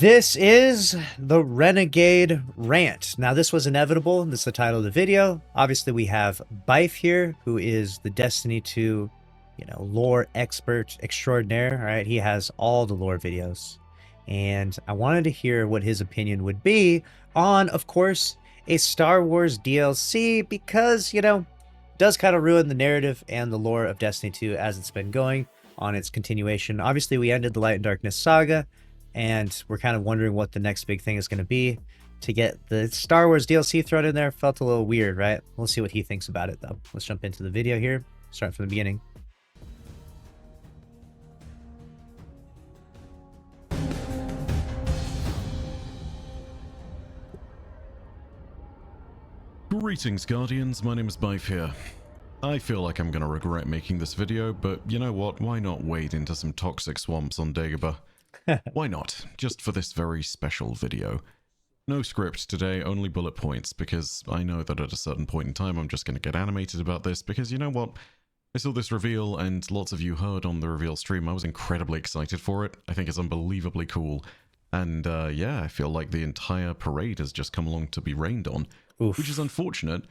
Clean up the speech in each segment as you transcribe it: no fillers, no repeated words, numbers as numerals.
This is the Renegade Rant. Now, this was inevitable. This is the title of the video. Obviously, we have Bife here, who is the Destiny 2, lore expert extraordinaire. All right, he has all the lore videos. And I wanted to hear what his opinion would be on, of course, a Star Wars DLC because, does kind of ruin the narrative and the lore of Destiny 2 as it's been going on its continuation. Obviously, we ended the Light and Darkness saga, and we're kind of wondering what the next big thing is going to be. To get the Star Wars DLC thrown in there felt a little weird, right? We'll see what he thinks about it, though. Let's jump into the video here. Start from the beginning. Greetings, Guardians. My name is Bife here. I feel like I'm going to regret making this video, but you know what? Why not wade into some toxic swamps on Dagobah? Why not? Just for this very special video. No script today, only bullet points, because I know that at a certain point in time I'm just going to get animated about this, because you know what? I saw this reveal, and lots of you heard on the reveal stream. I was incredibly excited for it. I think it's unbelievably cool. And yeah, I feel like the entire parade has just come along to be rained on. Oof. Which is unfortunate,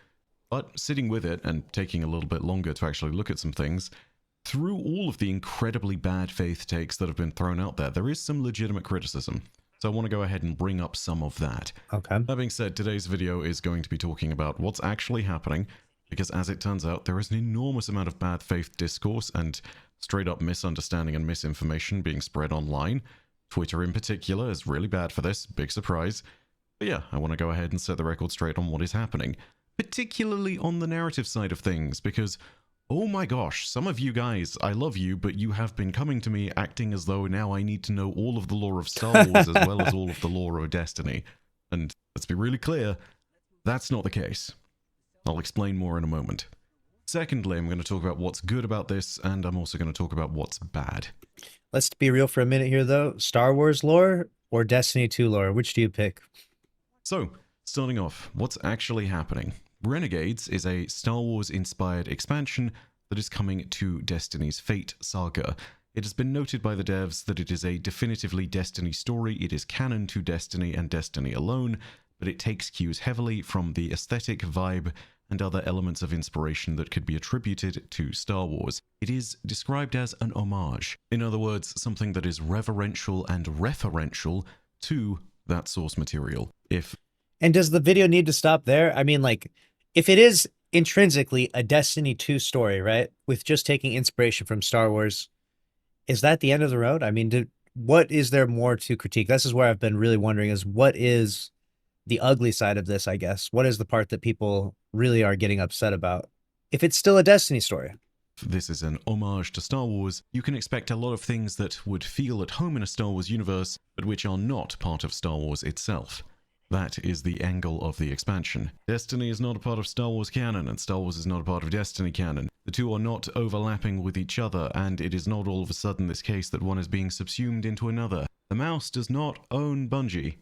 but sitting with it and taking a little bit longer to actually look at some things, through all of the incredibly bad faith takes that have been thrown out there, there is some legitimate criticism. So I want to go ahead and bring up some of that. Okay. That being said, today's video is going to be talking about what's actually happening, because as it turns out, there is an enormous amount of bad faith discourse and straight up misunderstanding and misinformation being spread online. Twitter in particular is really bad for this, big surprise. But yeah, I want to go ahead and set the record straight on what is happening, particularly on the narrative side of things, because, oh my gosh, some of you guys, I love you, but you have been coming to me acting as though now I need to know all of the lore of Star Wars as well as all of the lore of Destiny. And let's be really clear, that's not the case. I'll explain more in a moment. Secondly, I'm going to talk about what's good about this, and I'm also going to talk about what's bad. Let's be real for a minute here, though. Star Wars lore or Destiny 2 lore? Which do you pick? So, starting off, what's actually happening? Renegades is a Star Wars-inspired expansion that is coming to Destiny's Fate saga. It has been noted by the devs that it is a definitively Destiny story. It is canon to Destiny and Destiny alone, but it takes cues heavily from the aesthetic, vibe, and other elements of inspiration that could be attributed to Star Wars. It is described as an homage. In other words, something that is reverential and referential to that source material. And does the video need to stop there? I mean, like, if it is intrinsically a Destiny 2 story, right, with just taking inspiration from Star Wars, is that the end of the road? I mean, what is there more to critique? This is where I've been really wondering, is what is the ugly side of this, I guess? What is the part that people really are getting upset about? If it's still a Destiny story. This is an homage to Star Wars. You can expect a lot of things that would feel at home in a Star Wars universe, but which are not part of Star Wars itself. That is the angle of the expansion. Destiny is not a part of Star Wars canon, and Star Wars is not a part of Destiny canon. The two are not overlapping with each other, and it is not all of a sudden this case that one is being subsumed into another. The mouse does not own Bungie.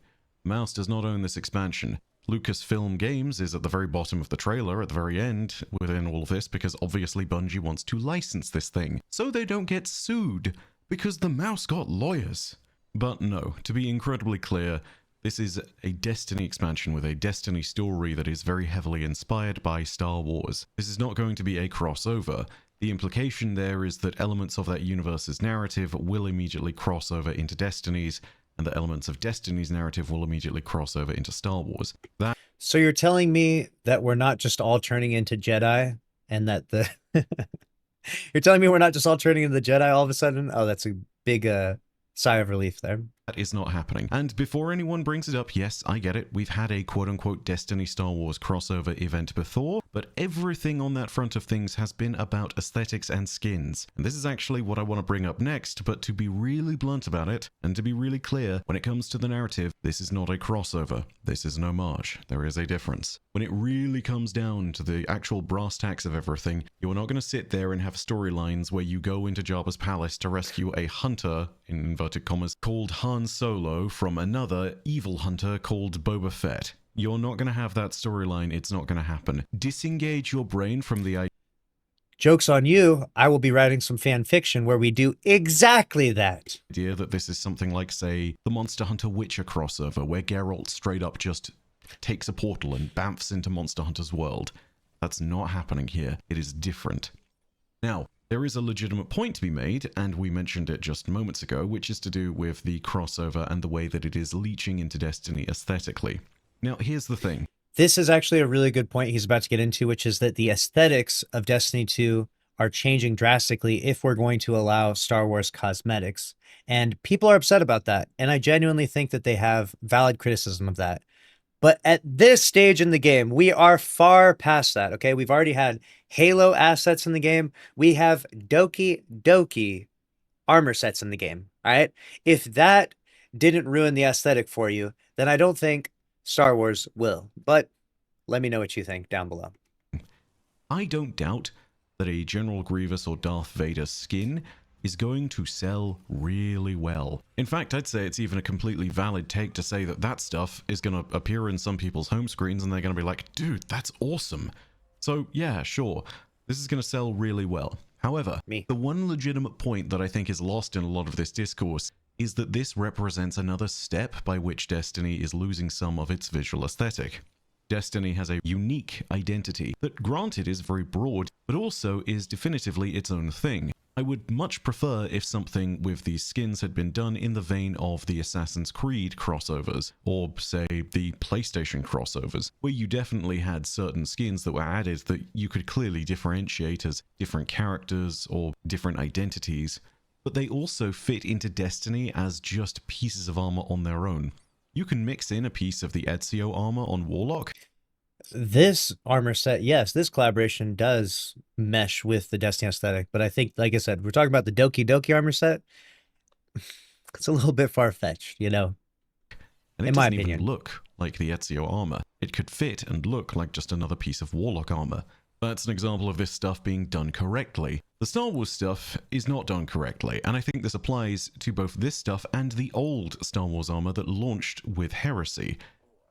The mouse does not own this expansion. Lucasfilm Games is at the very bottom of the trailer, at the very end, within all of this, because obviously Bungie wants to license this thing, so they don't get sued, because the mouse got lawyers. But no, to be incredibly clear, this is a Destiny expansion with a Destiny story that is very heavily inspired by Star Wars. This is not going to be a crossover. The implication there is that elements of that universe's narrative will immediately cross over into Destiny's, and the elements of Destiny's narrative will immediately cross over into Star Wars. So you're telling me that we're not just all turning into Jedi, and that the... You're telling me we're not just all turning into the Jedi all of a sudden? Oh, that's a big sigh of relief there. That is not happening. And before anyone brings it up, yes, I get it. We've had a quote-unquote Destiny Star Wars crossover event before, but everything on that front of things has been about aesthetics and skins. And this is actually what I want to bring up next, but to be really blunt about it, and to be really clear, when it comes to the narrative, this is not a crossover. This is an homage. There is a difference. When it really comes down to the actual brass tacks of everything, you are not going to sit there and have storylines where you go into Jabba's palace to rescue a hunter, in inverted commas, called Han Solo from another evil hunter called Boba Fett. You're not going to have that storyline. It's not going to happen. Disengage your brain from the idea. Joke's on you, I will be writing some fan fiction where we do exactly that. Idea that this is something like, say, the Monster Hunter Witcher crossover, where Geralt straight up just takes a portal and bamfs into Monster Hunter's world. That's not happening here. It is different. Now, there is a legitimate point to be made, and we mentioned it just moments ago, which is to do with the crossover and the way that it is leaching into Destiny aesthetically. Now, here's the thing. This is actually a really good point he's about to get into, which is that the aesthetics of Destiny 2 are changing drastically if we're going to allow Star Wars cosmetics. And people are upset about that. And I genuinely think that they have valid criticism of that. But at this stage in the game, we are far past that, okay? We've already had Halo assets in the game. We have Doki Doki armor sets in the game, all right? If that didn't ruin the aesthetic for you, then I don't think Star Wars will. But let me know what you think down below. I don't doubt that a General Grievous or Darth Vader skin is going to sell really well. In fact, I'd say it's even a completely valid take to say that that stuff is going to appear in some people's home screens and they're going to be like, dude, that's awesome. So yeah, sure, this is going to sell really well. However, the one legitimate point that I think is lost in a lot of this discourse is that this represents another step by which Destiny is losing some of its visual aesthetic. Destiny has a unique identity that, granted, is very broad, but also is definitively its own thing. I would much prefer if something with these skins had been done in the vein of the Assassin's Creed crossovers, or say the PlayStation crossovers, where you definitely had certain skins that were added that you could clearly differentiate as different characters or different identities, but they also fit into Destiny as just pieces of armor on their own. You can mix in a piece of the Ezio armor on Warlock. This armor set, yes, this collaboration does mesh with the Destiny aesthetic, but I think, like I said, we're talking about the Doki Doki armor set. It's a little bit far-fetched, you know, and in my opinion. Even look like the Ezio armor. It could fit and look like just another piece of Warlock armor. That's an example of this stuff being done correctly. The Star Wars stuff is not done correctly, and I think this applies to both this stuff and the old Star Wars armor that launched with Heresy.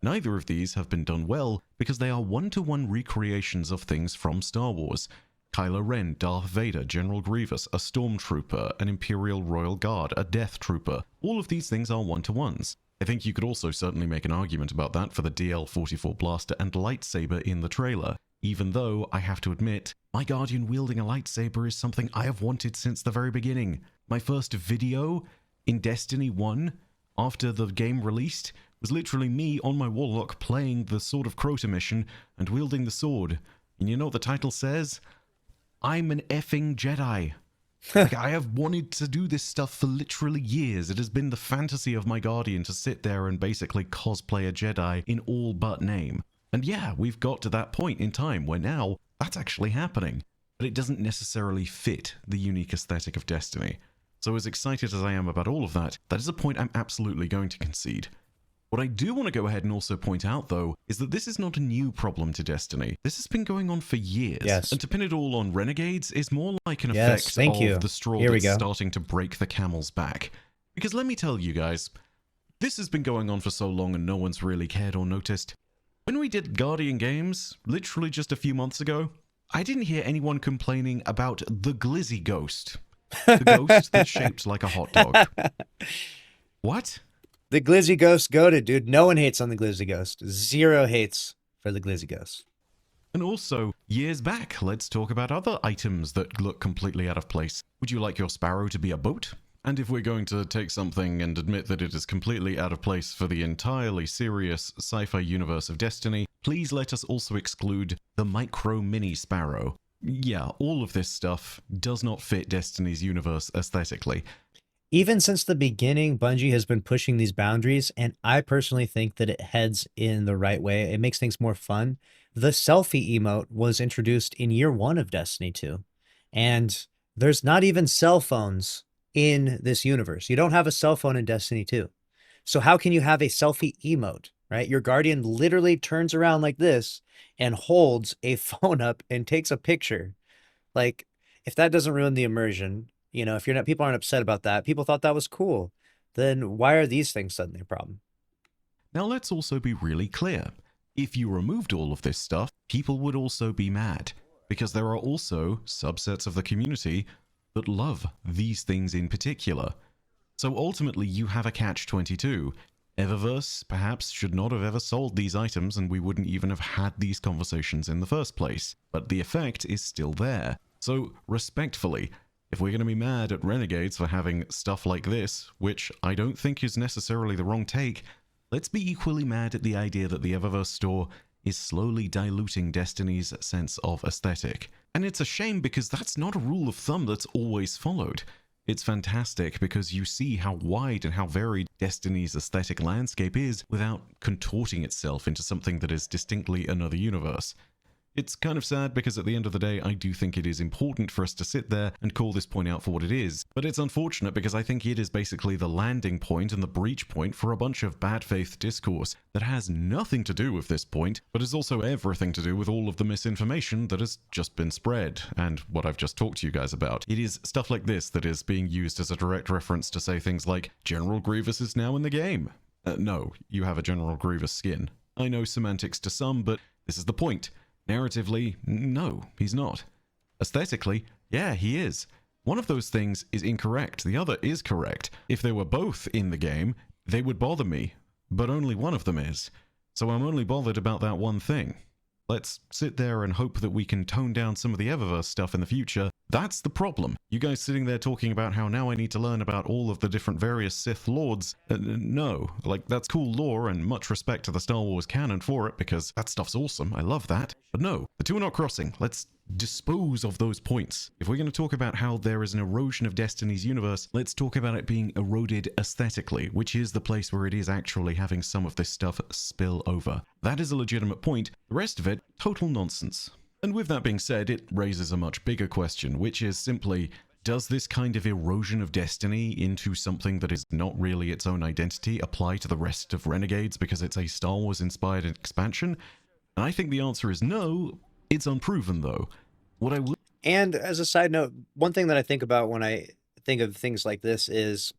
Neither of these have been done well because they are one-to-one recreations of things from Star Wars. Kylo Ren, Darth Vader, General Grievous, a Stormtrooper, an Imperial Royal Guard, a Death Trooper. All of these things are one-to-ones. I think you could also certainly make an argument about that for the DL-44 blaster and lightsaber in the trailer. Even though, I have to admit, my Guardian wielding a lightsaber is something I have wanted since the very beginning. My first video in Destiny 1, after the game released, was literally me on my Warlock playing the Sword of Crota mission and wielding the sword. And you know what the title says? I'm an effing Jedi. Like, I have wanted to do this stuff for literally years. It has been the fantasy of my Guardian to sit there and basically cosplay a Jedi in all but name. And yeah, we've got to that point in time where now that's actually happening. But it doesn't necessarily fit the unique aesthetic of Destiny. So as excited as I am about all of that, that is a point I'm absolutely going to concede. What I do want to go ahead and also point out, though, is that this is not a new problem to Destiny. This has been going on for years. Yes. And to pin it all on Renegades is more like an effect of the straw that's starting to break the camel's back. Because let me tell you guys, this has been going on for so long and no one's really cared or noticed. When we did Guardian Games, literally just a few months ago, I didn't hear anyone complaining about the Glizzy Ghost. The ghost that's shaped like a hot dog. What? The Glizzy Ghost goated, dude. No one hates on the Glizzy Ghost. Zero hates for the Glizzy Ghost. And also, years back, let's talk about other items that look completely out of place. Would you like your Sparrow to be a boat? And if we're going to take something and admit that it is completely out of place for the entirely serious sci-fi universe of Destiny, please let us also exclude the Micro Mini Sparrow. Yeah, all of this stuff does not fit Destiny's universe aesthetically. Even since the beginning, Bungie has been pushing these boundaries, and I personally think that it heads in the right way. It makes things more fun. The selfie emote was introduced in year 1 of Destiny 2, and there's not even cell phones in this universe. You don't have a cell phone in Destiny 2. So how can you have a selfie emote, right? Your Guardian literally turns around like this and holds a phone up and takes a picture. Like, if that doesn't ruin the immersion, you know, if you're not, people aren't upset about that, people thought that was cool, then why are these things suddenly a problem? Now let's also be really clear. If you removed all of this stuff, people would also be mad. because there are also subsets of the community that love these things in particular. So ultimately, you have a catch-22. Eververse perhaps should not have ever sold these items, and we wouldn't even have had these conversations in the first place. But the effect is still there. So, respectfully, if we're going to be mad at Renegades for having stuff like this, which I don't think is necessarily the wrong take, let's be equally mad at the idea that the Eververse store is slowly diluting Destiny's sense of aesthetic. And it's a shame because that's not a rule of thumb that's always followed. It's fantastic because you see how wide and how varied Destiny's aesthetic landscape is without contorting itself into something that is distinctly another universe. It's kind of sad because at the end of the day, I do think it is important for us to sit there and call this point out for what it is. But it's unfortunate because I think it is basically the landing point and the breach point for a bunch of bad faith discourse that has nothing to do with this point, but is also everything to do with all of the misinformation that has just been spread and what I've just talked to you guys about. It is stuff like this that is being used as a direct reference to say things like, General Grievous is now in the game. No, you have a General Grievous skin. I know semantics to some, but this is the point. Narratively, no, he's not. Aesthetically, yeah, he is. One of those things is incorrect, the other is correct. If they were both in the game, they would bother me, but only one of them is. So I'm only bothered about that one thing. Let's sit there and hope that we can tone down some of the Eververse stuff in the future. That's the problem. You guys sitting there talking about how now I need to learn about all of the different various Sith Lords. No, like, that's cool lore and much respect to the Star Wars canon for it because that stuff's awesome. I love that. But no, the two are not crossing. Let's dispose of those points. If we're going to talk about how there is an erosion of Destiny's universe, let's talk about it being eroded aesthetically, which is the place where it is actually having some of this stuff spill over. That is a legitimate point. The rest of it, total nonsense. And with that being said, it raises a much bigger question, which is simply, does this kind of erosion of Destiny into something that is not really its own identity apply to the rest of Renegades because it's a Star Wars-inspired expansion? And I think the answer is no. It's unproven, though. What I would... And as a side note, one thing that I think about when I think of things like this is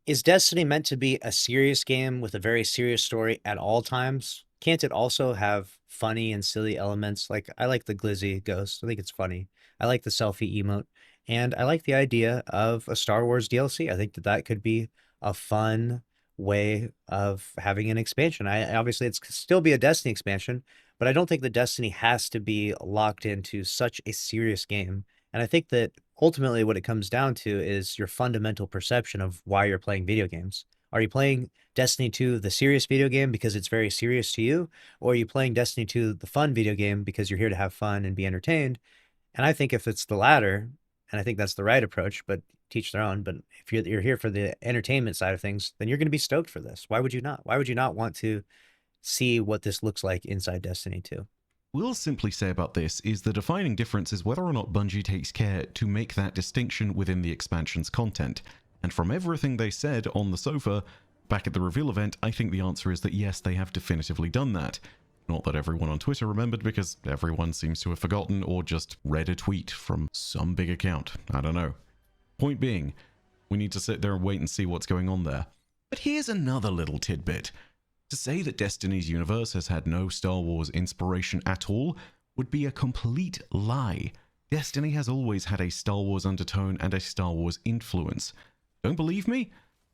Destiny meant to be a serious game with a very serious story at all times? Can't it also have funny and silly elements? Like, I like the Glizzy Ghost. I think it's funny. I like the selfie emote. And I like the idea of a Star Wars DLC. I think that that could be a fun way of having an expansion. Obviously, it's still be a Destiny expansion, but I don't think that Destiny has to be locked into such a serious game. And I think that ultimately what it comes down to is your fundamental perception of why you're playing video games. Are you playing Destiny 2, the serious video game, because it's very serious to you? Or are you playing Destiny 2, the fun video game, because you're here to have fun and be entertained? And I think if it's the latter, and I think that's the right approach, but teach their own. But if you're here for the entertainment side of things, then you're going to be stoked for this. Why would you not? Why would you not want to see what this looks like inside Destiny 2? We'll simply say about this is the defining difference is whether or not Bungie takes care to make that distinction within the expansion's content. And from everything they said on the sofa back at the reveal event, I think the answer is that yes, they have definitively done that. Not that everyone on Twitter remembered, because everyone seems to have forgotten or just read a tweet from some big account. I don't know. Point being, we need to sit there and wait and see what's going on there. But here's another little tidbit. To say that Destiny's universe has had no Star Wars inspiration at all would be a complete lie. Destiny has always had a Star Wars undertone and a Star Wars influence. Don't believe me?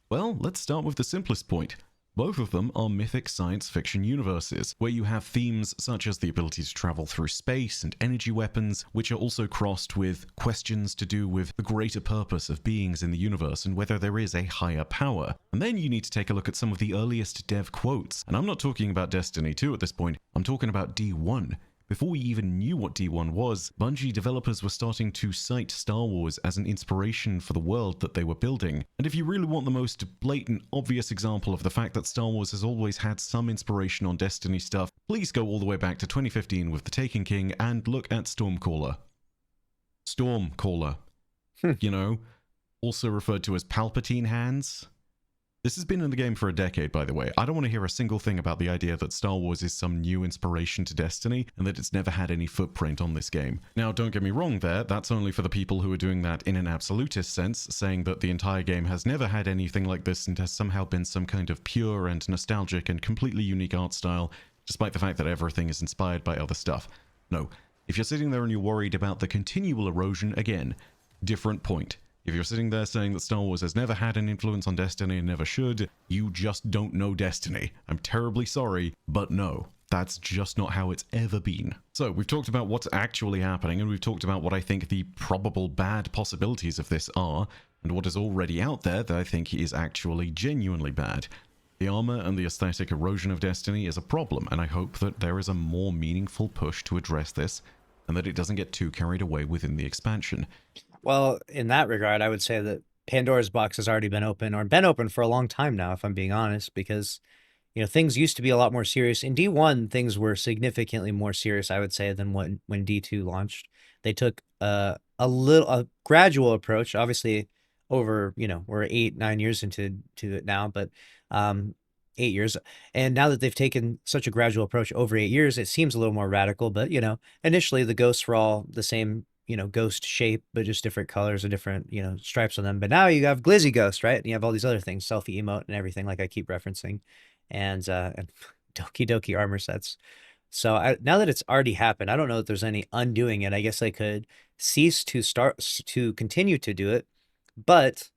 Well, let's start with the simplest point. Both of them are mythic science fiction universes, where you have themes such as the ability to travel through space and energy weapons, which are also crossed with questions to do with the greater purpose of beings in the universe and whether there is a higher power. And then you need to take a look at some of the earliest dev quotes. And I'm not talking about Destiny 2 at this point, I'm talking about D1. Before we even knew what D1 was, Bungie developers were starting to cite Star Wars as an inspiration for the world that they were building. And if you really want the most blatant, obvious example of the fact that Star Wars has always had some inspiration on Destiny stuff, please go all the way back to 2015 with The Taken King and look at Stormcaller. Stormcaller. You know, also referred to as Palpatine hands. This has been in the game for a decade, by the way. I don't want to hear a single thing about the idea that Star Wars is some new inspiration to Destiny and that it's never had any footprint on this game. Now, don't get me wrong there, that's only for the people who are doing that in an absolutist sense, saying that the entire game has never had anything like this and has somehow been some kind of pure and nostalgic and completely unique art style, despite the fact that everything is inspired by other stuff. No, If you're sitting there and you're worried about the continual erosion, again, different point. If you're sitting there saying that Star Wars has never had an influence on Destiny and never should, you just don't know Destiny. I'm terribly sorry, but no. That's just not how it's ever been. So, we've talked about what's actually happening, and we've talked about what I think the probable bad possibilities of this are, and what is already out there that I think is actually genuinely bad. The armor and the aesthetic erosion of Destiny is a problem, and I hope that there is a more meaningful push to address this, and that it doesn't get too carried away within the expansion. Well, in that regard, I would say that Pandora's box has already been open, or been open for a long time now, if I'm being honest, because things used to be a lot more serious. In D1, things were significantly more serious, I would say, than when D2 launched. They took a gradual approach, obviously over, we're 8-9 years into it now, but 8 years. And now that they've taken such a gradual approach over 8 years, it seems a little more radical, but initially the ghosts were all the same, ghost shape, but just different colors and different, stripes on them. But now you have Glizzy Ghost, right? And you have all these other things, selfie emote and everything, like I keep referencing. And Doki Doki armor sets. So now that it's already happened, I don't know if there's any undoing it. I guess I could cease to continue to do it, but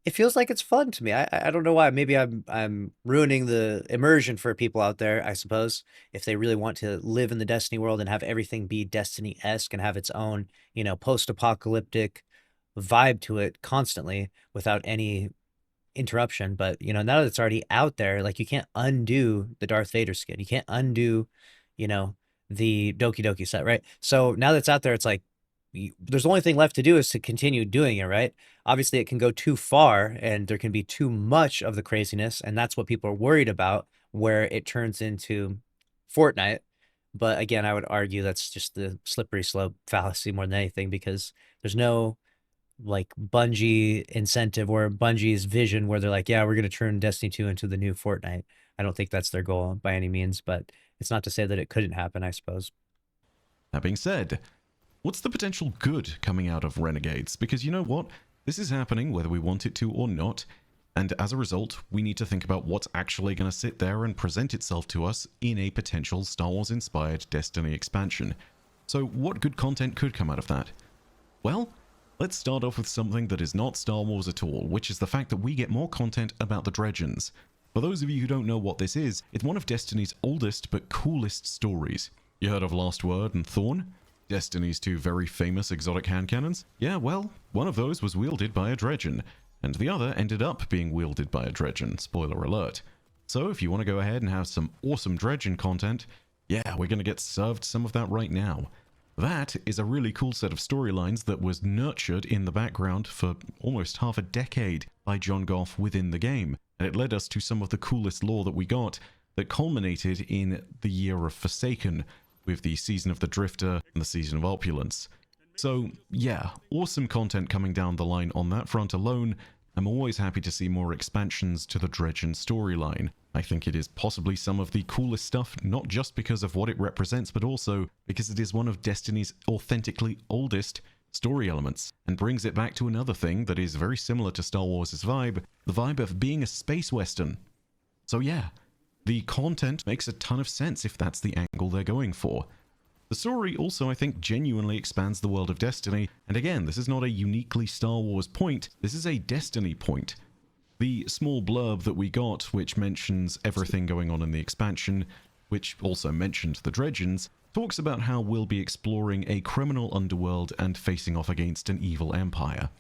it feels like it's fun to me. I don't know why. Maybe I'm ruining the immersion for people out there, I suppose, if they really want to live in the Destiny world and have everything be Destiny-esque and have its own, post-apocalyptic vibe to it constantly without any interruption. But now that it's already out there, like, you can't undo the Darth Vader skin, you can't undo the Doki Doki set, right? So now that it's out there, it's like there's the only thing left to do is to continue doing it, right? Obviously it can go too far and there can be too much of the craziness, and that's what people are worried about, where it turns into Fortnite. But again, I would argue that's just the slippery slope fallacy more than anything, because there's no like Bungie incentive or Bungie's vision where they're like, yeah, we're going to turn Destiny 2 into the new Fortnite. I don't think that's their goal by any means, but it's not to say that it couldn't happen, I suppose. That being said, what's the potential good coming out of Renegades? Because you know what? This is happening whether we want it to or not, and as a result, we need to think about what's actually going to sit there and present itself to us in a potential Star Wars-inspired Destiny expansion. So what good content could come out of that? Well, let's start off with something that is not Star Wars at all, which is the fact that we get more content about the Dredgens. For those of you who don't know what this is, it's one of Destiny's oldest but coolest stories. You heard of Last Word and Thorn? Destiny's two very famous exotic hand cannons? Yeah, well, one of those was wielded by a Dredgen, and the other ended up being wielded by a Dredgen, spoiler alert. So if you want to go ahead and have some awesome Dredgen content, yeah, we're going to get served some of that right now. That is a really cool set of storylines that was nurtured in the background for almost half a decade by John Goff within the game, and it led us to some of the coolest lore that we got that culminated in the Year of Forsaken, with the Season of the Drifter and the Season of Opulence. So yeah, awesome content coming down the line on that front alone. I'm always happy to see more expansions to the Dredgen storyline. I think it is possibly some of the coolest stuff, not just because of what it represents, but also because it is one of Destiny's authentically oldest story elements, and brings it back to another thing that is very similar to Star Wars' vibe, the vibe of being a space western. So yeah, the content makes a ton of sense if that's the angle they're going for. The story also, I think, genuinely expands the world of Destiny, and again, this is not a uniquely Star Wars point, this is a Destiny point. The small blurb that we got, which mentions everything going on in the expansion, which also mentioned the Dredgens, talks about how we'll be exploring a criminal underworld and facing off against an evil empire.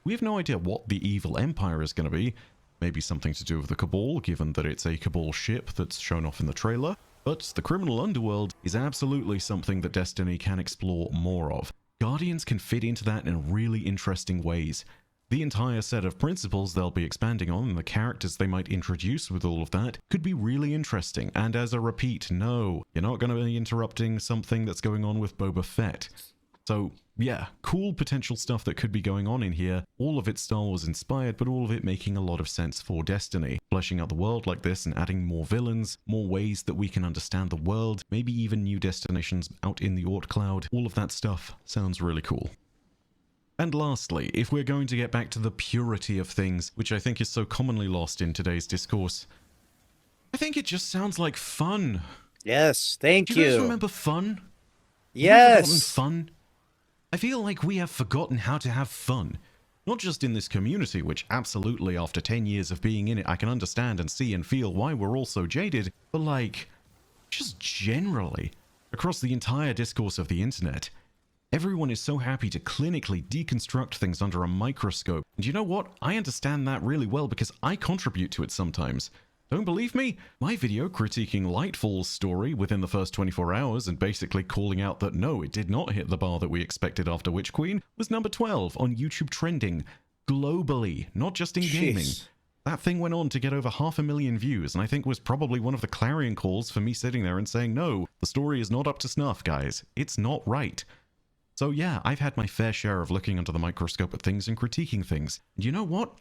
We have no idea what the evil empire is going to be. Maybe something to do with the Cabal, given that it's a Cabal ship that's shown off in the trailer. But the criminal underworld is absolutely something that Destiny can explore more of. Guardians can fit into that in really interesting ways. The entire set of principles they'll be expanding on and the characters they might introduce with all of that could be really interesting. And as a repeat, no, you're not going to be interrupting something that's going on with Boba Fett. So yeah, cool potential stuff that could be going on in here, all of it Star Wars inspired, but all of it making a lot of sense for Destiny. Fleshing out the world like this and adding more villains, more ways that we can understand the world, maybe even new destinations out in the Oort Cloud, all of that stuff sounds really cool. And lastly, if we're going to get back to the purity of things, which I think is so commonly lost in today's discourse, I think it just sounds like fun. Yes, thank you. Do you guys remember fun? Have we forgotten Yes. fun? I feel like we have forgotten how to have fun. Not just in this community, which absolutely after 10 years of being in it, I can understand and see and feel why we're all so jaded, but like, just generally, across the entire discourse of the internet. Everyone is so happy to clinically deconstruct things under a microscope. And you know what? I understand that really well because I contribute to it sometimes. Don't believe me? My video critiquing Lightfall's story within the first 24 hours and basically calling out that no, it did not hit the bar that we expected after Witch Queen was number 12 on YouTube trending globally, not just in gaming. Jeez. That thing went on to get over 500,000 views, and I think was probably one of the clarion calls for me sitting there and saying, no, the story is not up to snuff, guys. It's not right. So yeah, I've had my fair share of looking under the microscope at things and critiquing things. And you know what?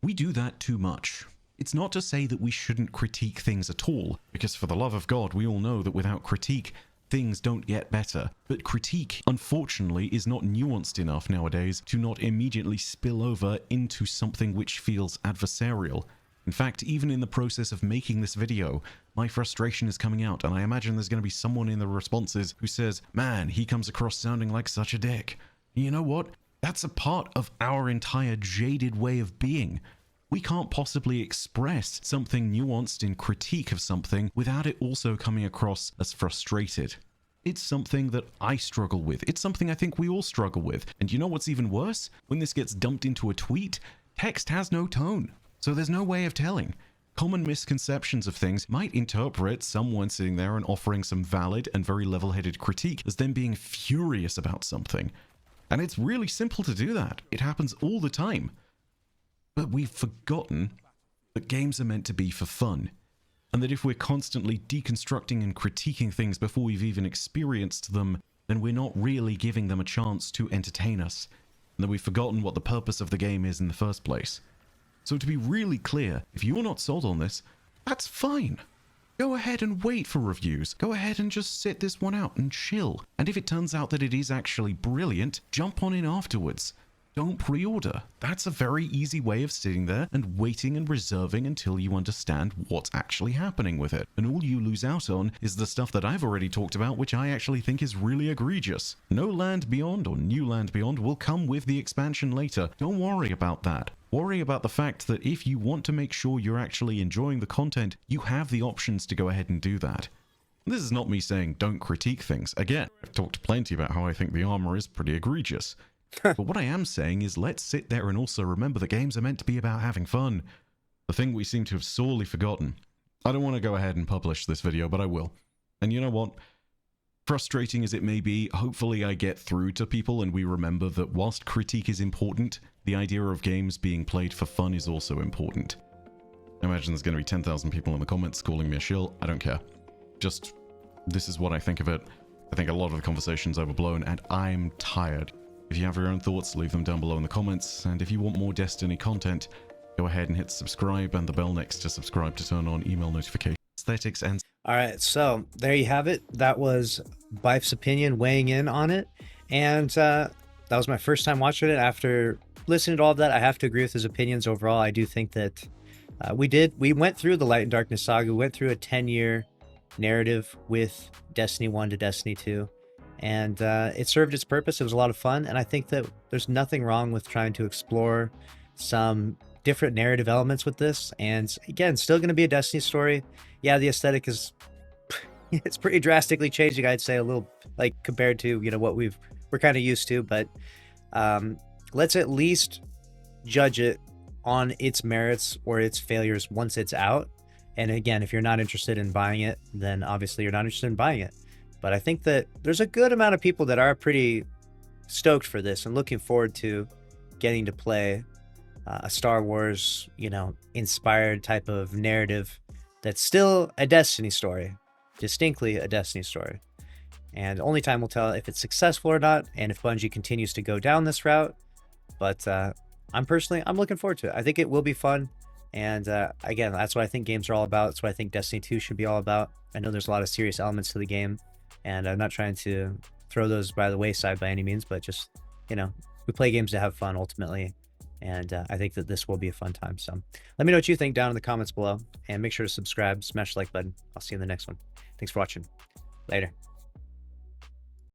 We do that too much. It's not to say that we shouldn't critique things at all, because for the love of God, we all know that without critique, things don't get better. But critique, unfortunately, is not nuanced enough nowadays to not immediately spill over into something which feels adversarial. In fact, even in the process of making this video, my frustration is coming out, and I imagine there's going to be someone in the responses who says, man, he comes across sounding like such a dick. You know what? That's a part of our entire jaded way of being. We can't possibly express something nuanced in critique of something without it also coming across as frustrated. It's something that I struggle with. It's something I think we all struggle with. And you know what's even worse? When this gets dumped into a tweet, text has no tone. So there's no way of telling. Common misconceptions of things might interpret someone sitting there and offering some valid and very level-headed critique as them being furious about something. And it's really simple to do that. It happens all the time. But we've forgotten that games are meant to be for fun, and that if we're constantly deconstructing and critiquing things before we've even experienced them, then we're not really giving them a chance to entertain us, and that we've forgotten what the purpose of the game is in the first place. So to be really clear, if you're not sold on this, that's fine. Go ahead and wait for reviews. Go ahead and just sit this one out and chill. And if it turns out that it is actually brilliant, jump on in afterwards. Don't pre-order. That's a very easy way of sitting there and waiting and reserving until you understand what's actually happening with it. And all you lose out on is the stuff that I've already talked about, which I actually think is really egregious. No Land Beyond or New Land Beyond will come with the expansion later. Don't worry about that. Worry about the fact that if you want to make sure you're actually enjoying the content, you have the options to go ahead and do that. This is not me saying don't critique things. Again, I've talked plenty about how I think the armor is pretty egregious. But what I am saying is let's sit there and also remember that games are meant to be about having fun. The thing we seem to have sorely forgotten. I don't want to go ahead and publish this video, but I will. And you know what? Frustrating as it may be, hopefully I get through to people and we remember that whilst critique is important, the idea of games being played for fun is also important. I imagine there's going to be 10,000 people in the comments calling me a shill. I don't care. Just, this is what I think of it. I think a lot of the conversation's overblown and I'm tired. If you have your own thoughts, leave them down below in the comments, and if you want more Destiny content, go ahead and hit subscribe and the bell next to subscribe to turn on email notifications. Aesthetics and... Alright, so there you have it. That was Bife's opinion weighing in on it, and that was my first time watching it. After listening to all of that, I have to agree with his opinions overall. I do think that we went through the Light and Darkness saga, we went through a 10-year narrative with Destiny 1 to Destiny 2. And it served its purpose. It was a lot of fun. And I think that there's nothing wrong with trying to explore some different narrative elements with this. And again, still going to be a Destiny story. Yeah, the aesthetic is, it's pretty drastically changing, I'd say, a little, like, compared to, you know, what we're kind of used to. But let's at least judge it on its merits or its failures once it's out. And again, if you're not interested in buying it, then obviously you're not interested in buying it. But I think that there's a good amount of people that are pretty stoked for this and looking forward to getting to play a Star Wars, you know, inspired type of narrative that's still a Destiny story, distinctly a Destiny story. And only time will tell if it's successful or not, and if Bungie continues to go down this route. But I'm looking forward to it. I think it will be fun. And again, that's what I think games are all about. That's what I think Destiny 2 should be all about. I know there's a lot of serious elements to the game, and I'm not trying to throw those by the wayside by any means, but just, you know, we play games to have fun ultimately. And I think that this will be a fun time. So let me know what you think down in the comments below, and make sure to subscribe, smash the like button. I'll see you in the next one. Thanks for watching. Later.